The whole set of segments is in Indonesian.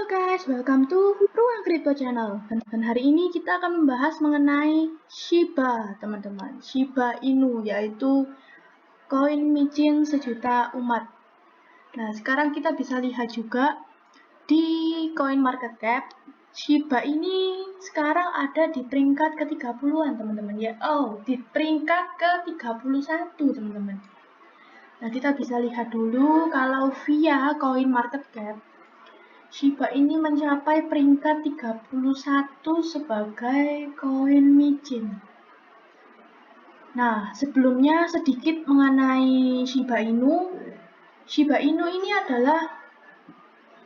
guys, welcome to Ruang Crypto Channel. Dan hari ini kita akan membahas mengenai Shiba, teman-teman. Shiba Inu, yaitu koin micin sejuta umat. Nah, sekarang kita bisa lihat juga di Coin Market Cap, Shiba ini sekarang ada di peringkat ke-30-an, teman-teman. Di peringkat ke-31, teman-teman. Nah, kita bisa lihat dulu kalau via Coin Market Cap, Shiba ini mencapai peringkat 31 sebagai koin micin. Nah, sebelumnya sedikit mengenai Shiba Inu. Shiba Inu ini adalah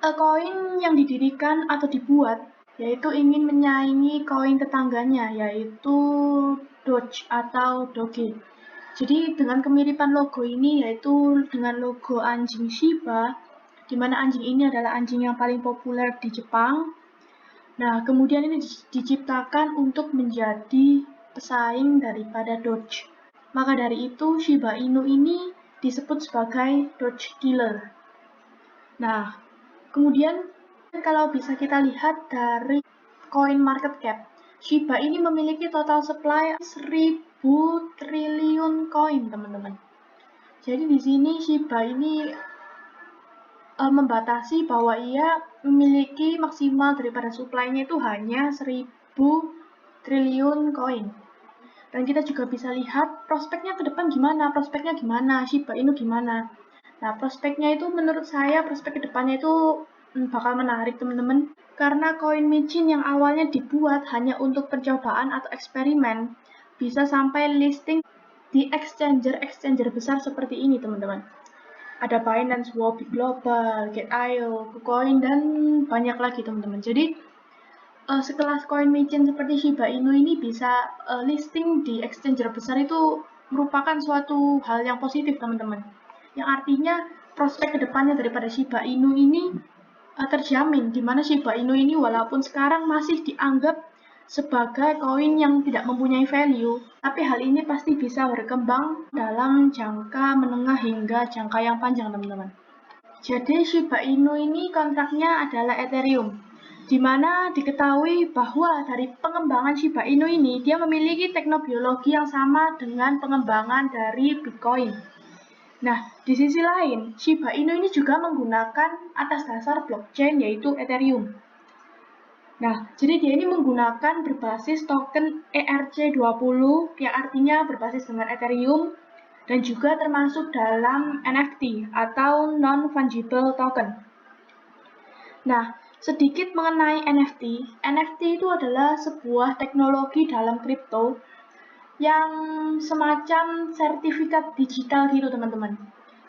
koin yang didirikan atau dibuat, yaitu ingin menyaingi koin tetangganya, yaitu Doge atau Doge. Jadi dengan kemiripan logo ini, yaitu dengan logo anjing Shiba, di mana anjing ini adalah anjing yang paling populer di Jepang. Nah, kemudian ini diciptakan untuk menjadi pesaing daripada Doge. Maka dari itu, Shiba Inu ini disebut sebagai Doge Killer. Nah, kemudian kalau bisa kita lihat dari Coin Market Cap, Shiba ini memiliki total supply 1000 triliun koin, teman-teman. Jadi di sini Shiba ini membatasi bahwa ia memiliki maksimal daripada supply-nya itu hanya 1000 triliun koin. Dan kita juga bisa lihat prospeknya ke depan gimana, Shiba Inu gimana. Nah, prospeknya itu menurut saya, prospek ke depannya itu bakal menarik, teman-teman. Karena koin micin yang awalnya dibuat hanya untuk percobaan atau eksperimen, bisa sampai listing di exchanger besar seperti ini, teman-teman. Ada Binance, Huobi Global, Gate.io, KuCoin, dan banyak lagi, teman-teman. Jadi, sekelas koin micin seperti Shiba Inu ini bisa listing di exchanger besar itu merupakan suatu hal yang positif, teman-teman. Yang artinya prospek kedepannya daripada Shiba Inu ini terjamin, di mana Shiba Inu ini walaupun sekarang masih dianggap sebagai koin yang tidak mempunyai value, tapi hal ini pasti bisa berkembang dalam jangka menengah hingga jangka yang panjang, teman-teman. Jadi Shiba Inu ini kontraknya adalah Ethereum, di mana diketahui bahwa dari pengembangan Shiba Inu ini, dia memiliki teknobiologi yang sama dengan pengembangan dari Bitcoin. Nah, di sisi lain, Shiba Inu ini juga menggunakan atas dasar blockchain yaitu Ethereum. Nah, jadi dia ini menggunakan berbasis token ERC20 yang artinya berbasis dengan Ethereum dan juga termasuk dalam NFT atau non-fungible token. Nah, sedikit mengenai NFT. NFT itu adalah sebuah teknologi dalam kripto yang semacam sertifikat digital gitu, teman-teman.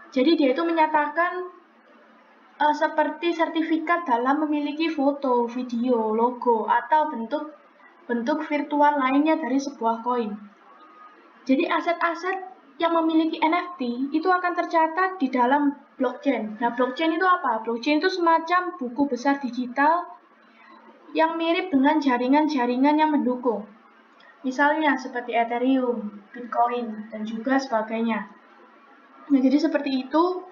Jadi dia itu menyatakan seperti sertifikat dalam memiliki foto, video, logo, atau bentuk virtual lainnya dari sebuah koin. Jadi aset-aset yang memiliki NFT itu akan tercatat di dalam blockchain. Nah, blockchain itu apa? Blockchain itu semacam buku besar digital yang mirip dengan jaringan-jaringan yang mendukung. Misalnya seperti Ethereum, Bitcoin, dan juga sebagainya. Nah, jadi seperti itu.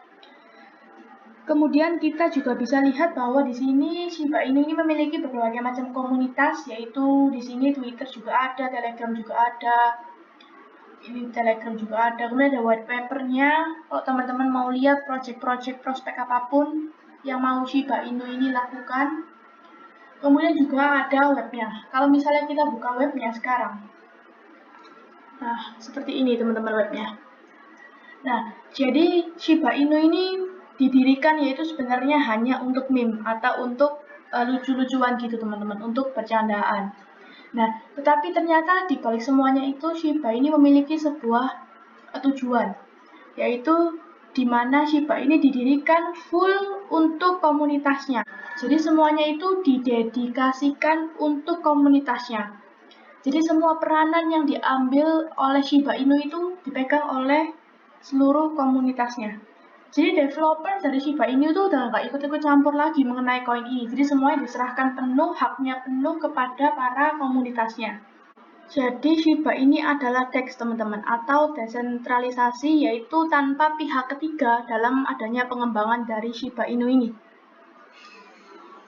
Kemudian kita juga bisa lihat bahwa di sini Shiba Inu ini memiliki berbagai macam komunitas, yaitu di sini Twitter juga ada, Telegram juga ada, kemudian ada white papernya. Kalau teman-teman mau lihat project-project prospek apapun yang mau Shiba Inu ini lakukan, kemudian juga ada webnya. Kalau misalnya kita buka webnya sekarang, nah seperti ini teman-teman webnya. Nah, jadi Shiba Inu ini didirikan yaitu sebenarnya hanya untuk meme atau untuk lucu-lucuan gitu, teman-teman, untuk bercandaan. Nah, tetapi ternyata di balik semuanya itu Shiba ini memiliki sebuah tujuan, yaitu di mana Shiba ini didirikan full untuk komunitasnya. Jadi semuanya itu didedikasikan untuk komunitasnya. Jadi semua peranan yang diambil oleh Shiba Inu itu dipegang oleh seluruh komunitasnya. Jadi developer dari Shiba Inu itu udah nggak ikut-ikut campur lagi mengenai koin ini. Jadi semuanya diserahkan penuh, haknya penuh kepada para komunitasnya. Jadi Shiba ini adalah DEX, teman-teman, atau desentralisasi, yaitu tanpa pihak ketiga dalam adanya pengembangan dari Shiba Inu ini.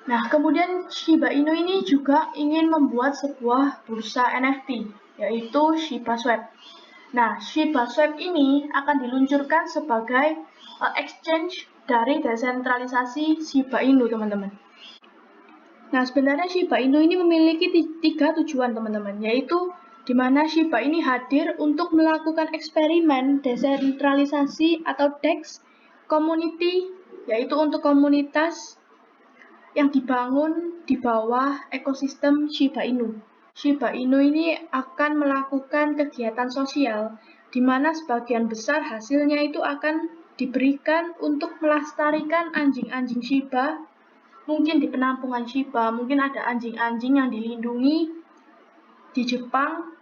Nah, kemudian Shiba Inu ini juga ingin membuat sebuah bursa NFT, yaitu Shiba Swap. Nah, Shiba Swap ini akan diluncurkan sebagai exchange dari desentralisasi Shiba Inu, teman-teman. Nah, sebenarnya Shiba Inu ini memiliki 3 tujuan, teman-teman, yaitu di mana Shiba ini hadir untuk melakukan eksperimen desentralisasi atau DEX community, yaitu untuk komunitas yang dibangun di bawah ekosistem Shiba Inu. Shiba Inu ini akan melakukan kegiatan sosial, di mana sebagian besar hasilnya itu akan diberikan untuk melestarikan anjing-anjing Shiba, mungkin di penampungan Shiba, mungkin ada anjing-anjing yang dilindungi di Jepang,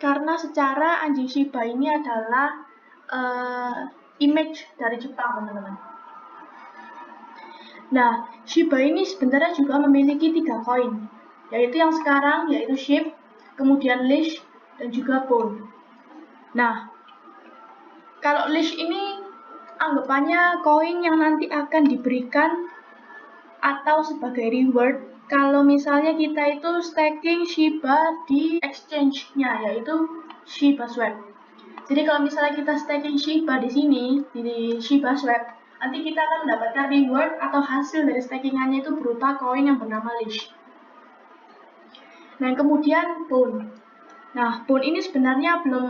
karena secara anjing Shiba ini adalah image dari Jepang, teman-teman. Nah, Shiba ini sebenarnya juga memiliki 3 koin, yaitu yang sekarang, yaitu SHIB, kemudian Leash, dan juga Bone. Nah, kalau Leash ini anggapannya koin yang nanti akan diberikan atau sebagai reward kalau misalnya kita itu staking Shiba di exchange-nya, yaitu Shiba Swap. Jadi kalau misalnya kita staking Shiba di sini, di Shiba Swap, nanti kita akan mendapatkan reward atau hasil dari stakingannya itu berupa koin yang bernama Leash. Nah, kemudian Bone. Nah, Bone ini sebenarnya belum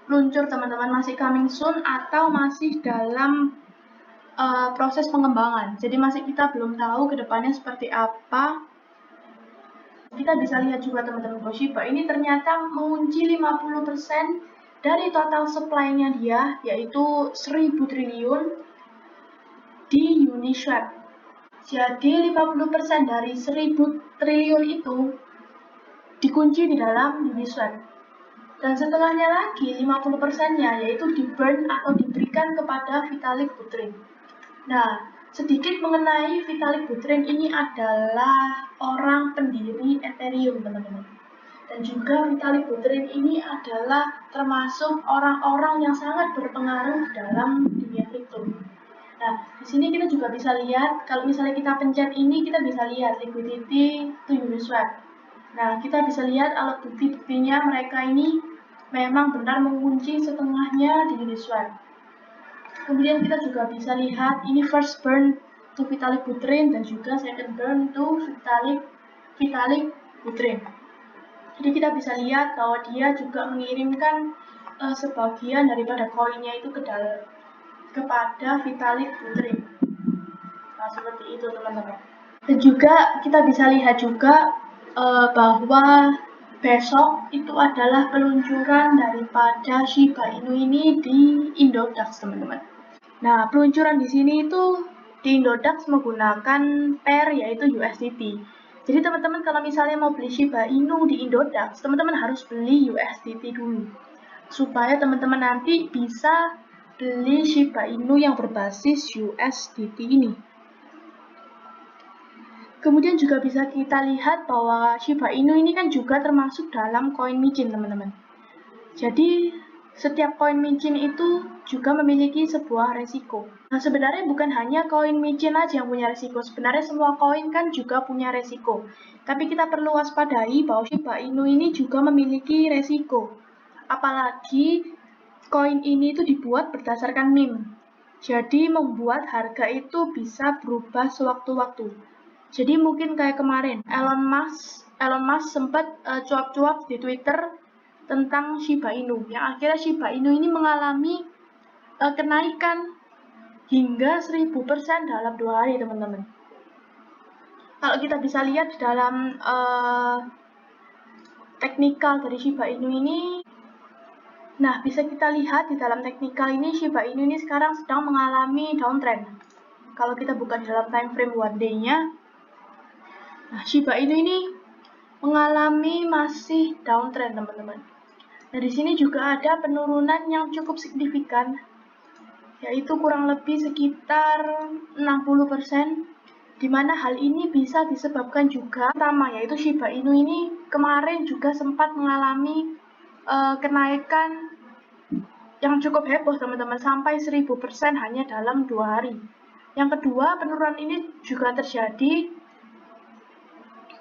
luncur, teman-teman, masih coming soon atau masih dalam proses pengembangan. Jadi masih kita belum tahu kedepannya seperti apa. Kita bisa lihat juga, teman-teman, bahwa Shiba ini ternyata mengunci 50% dari total supply-nya dia, yaitu 1000 triliun di Uniswap. Jadi 50% dari 1000 triliun itu dikunci di dalam Uniswap. Dan setelahnya lagi 50%-nya yaitu di-burn atau diberikan kepada Vitalik Buterin. Nah, sedikit mengenai Vitalik Buterin, ini adalah orang pendiri Ethereum, teman-teman. Dan juga Vitalik Buterin ini adalah termasuk orang-orang yang sangat berpengaruh dalam dunia kripto. Nah, di sini kita juga bisa lihat, kalau misalnya kita pencet ini, kita bisa lihat liquidity to Uniswap. Nah, kita bisa lihat alat bukti-buktinya mereka ini memang benar mengunci setengahnya di Uniswap. Kemudian kita juga bisa lihat ini first burn to Vitalik Buterin dan juga second burn to Vitalik Buterin. Jadi kita bisa lihat bahwa dia juga mengirimkan sebagian daripada koinnya itu kepada Vitalik Buterin. Nah, seperti itu, teman-teman. Dan juga kita bisa lihat juga bahwa besok itu adalah peluncuran daripada Shiba Inu ini di Indodax, teman-teman. Nah, peluncuran di sini itu di Indodax menggunakan pair yaitu USDT. Jadi teman-teman kalau misalnya mau beli Shiba Inu di Indodax, teman-teman harus beli USDT dulu. Supaya teman-teman nanti bisa beli Shiba Inu yang berbasis USDT ini. Kemudian juga bisa kita lihat bahwa Shiba Inu ini kan juga termasuk dalam koin micin, teman-teman. Jadi setiap koin micin itu juga memiliki sebuah resiko. Nah, sebenarnya bukan hanya koin micin aja yang punya resiko. Sebenarnya semua koin kan juga punya resiko. Tapi kita perlu waspadai bahwa Shiba Inu ini juga memiliki resiko. Apalagi koin ini itu dibuat berdasarkan meme. Jadi membuat harga itu bisa berubah sewaktu-waktu. Jadi mungkin kayak kemarin Elon Musk sempat cuap-cuap di Twitter tentang Shiba Inu, yang akhirnya Shiba Inu ini mengalami kenaikan hingga 1000% dalam 2 hari, teman-teman. Kalau kita bisa lihat di dalam teknikal dari Shiba Inu ini, nah bisa kita lihat di dalam teknikal ini Shiba Inu ini sekarang sedang mengalami downtrend. Kalau kita buka di dalam time frame one day-nya, nah, Shiba Inu ini mengalami masih downtrend, teman-teman. Nah, di sini juga ada penurunan yang cukup signifikan, yaitu kurang lebih sekitar 60%, di mana hal ini bisa disebabkan juga pertama, yaitu Shiba Inu ini kemarin juga sempat mengalami kenaikan yang cukup heboh, teman-teman, sampai 1000% hanya dalam 2 hari. Yang kedua, penurunan ini juga terjadi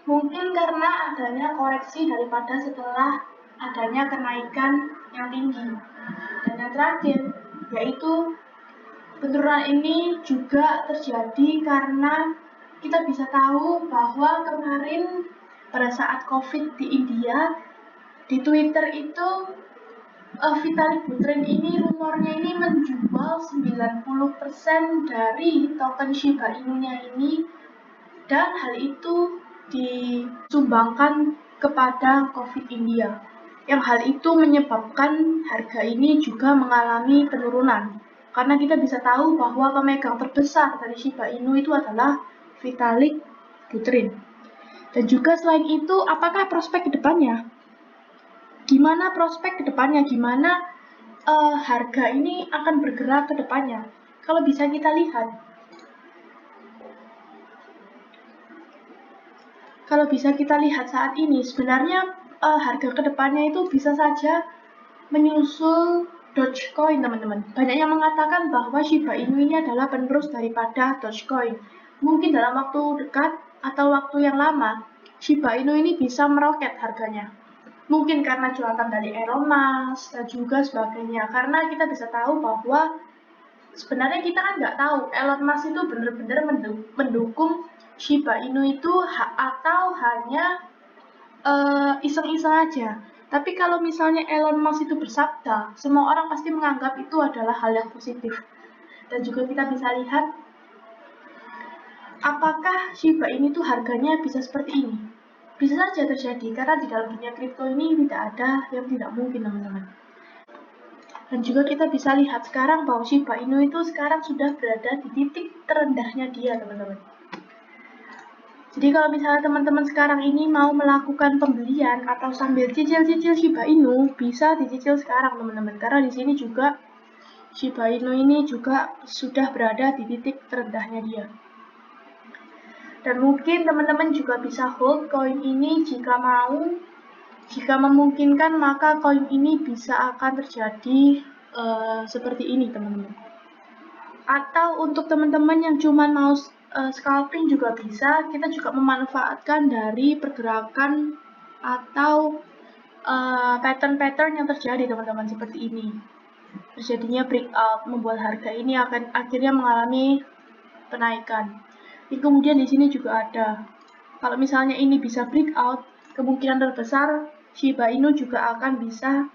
Mungkin karena adanya koreksi daripada setelah adanya kenaikan yang tinggi. Dan yang terakhir, yaitu penurunan ini juga terjadi karena kita bisa tahu bahwa kemarin pada saat COVID di India, di Twitter itu Vitalik Buterin ini rumornya ini menjual 90% dari token Shiba Inu-nya ini, dan hal itu disumbangkan kepada COVID India. Yang hal itu menyebabkan harga ini juga mengalami penurunan. Karena kita bisa tahu bahwa pemegang terbesar dari Shiba Inu itu adalah Vitalik Buterin. Dan juga selain itu, apakah prospek ke depannya? Gimana prospek ke depannya? Gimana harga ini akan bergerak ke depannya? Kalau bisa kita lihat, saat ini, sebenarnya harga kedepannya itu bisa saja menyusul Dogecoin, teman-teman. Banyak yang mengatakan bahwa Shiba Inu ini adalah penerus daripada Dogecoin. Mungkin dalam waktu dekat atau waktu yang lama, Shiba Inu ini bisa meroket harganya. Mungkin karena jualan dari Elon Musk dan juga sebagainya. Karena kita bisa tahu bahwa sebenarnya kita kan nggak tahu Elon Musk itu benar-benar mendukung Shiba Inu itu atau hanya iseng-iseng aja. Tapi kalau misalnya Elon Musk itu bersabda, semua orang pasti menganggap itu adalah hal yang positif. Dan juga kita bisa lihat apakah Shiba Inu itu harganya bisa seperti ini. Bisa saja terjadi karena di dalam dunia kripto ini tidak ada yang tidak mungkin, teman-teman. Dan juga kita bisa lihat sekarang bahwa Shiba Inu itu sekarang sudah berada di titik terendahnya dia, teman-teman. Jadi kalau misalnya teman-teman sekarang ini mau melakukan pembelian atau sambil cicil-cicil Shiba Inu, bisa dicicil sekarang, teman-teman. Karena di sini juga Shiba Inu ini juga sudah berada di titik terendahnya dia. Dan mungkin teman-teman juga bisa hold koin ini jika mau. Jika memungkinkan, maka koin ini bisa akan terjadi seperti ini, teman-teman. Atau untuk teman-teman yang cuma mau scalping juga bisa. Kita juga memanfaatkan dari pergerakan atau pattern-pattern yang terjadi, teman-teman, seperti ini. Terjadinya breakout membuat harga ini akan akhirnya mengalami penaikan. Kemudian di sini juga ada, kalau misalnya ini bisa breakout, kemungkinan terbesar Shiba Inu juga akan bisa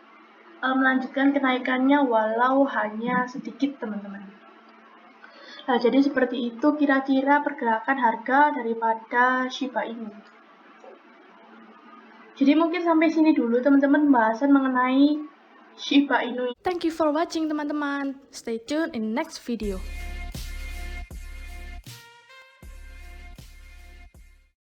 melanjutkan kenaikannya walau hanya sedikit, teman-teman. Nah, jadi seperti itu kira-kira pergerakan harga daripada Shiba Inu. Jadi mungkin sampai sini dulu, teman-teman, pembahasan mengenai Shiba Inu. Thank you for watching, teman-teman. Stay tuned in next video.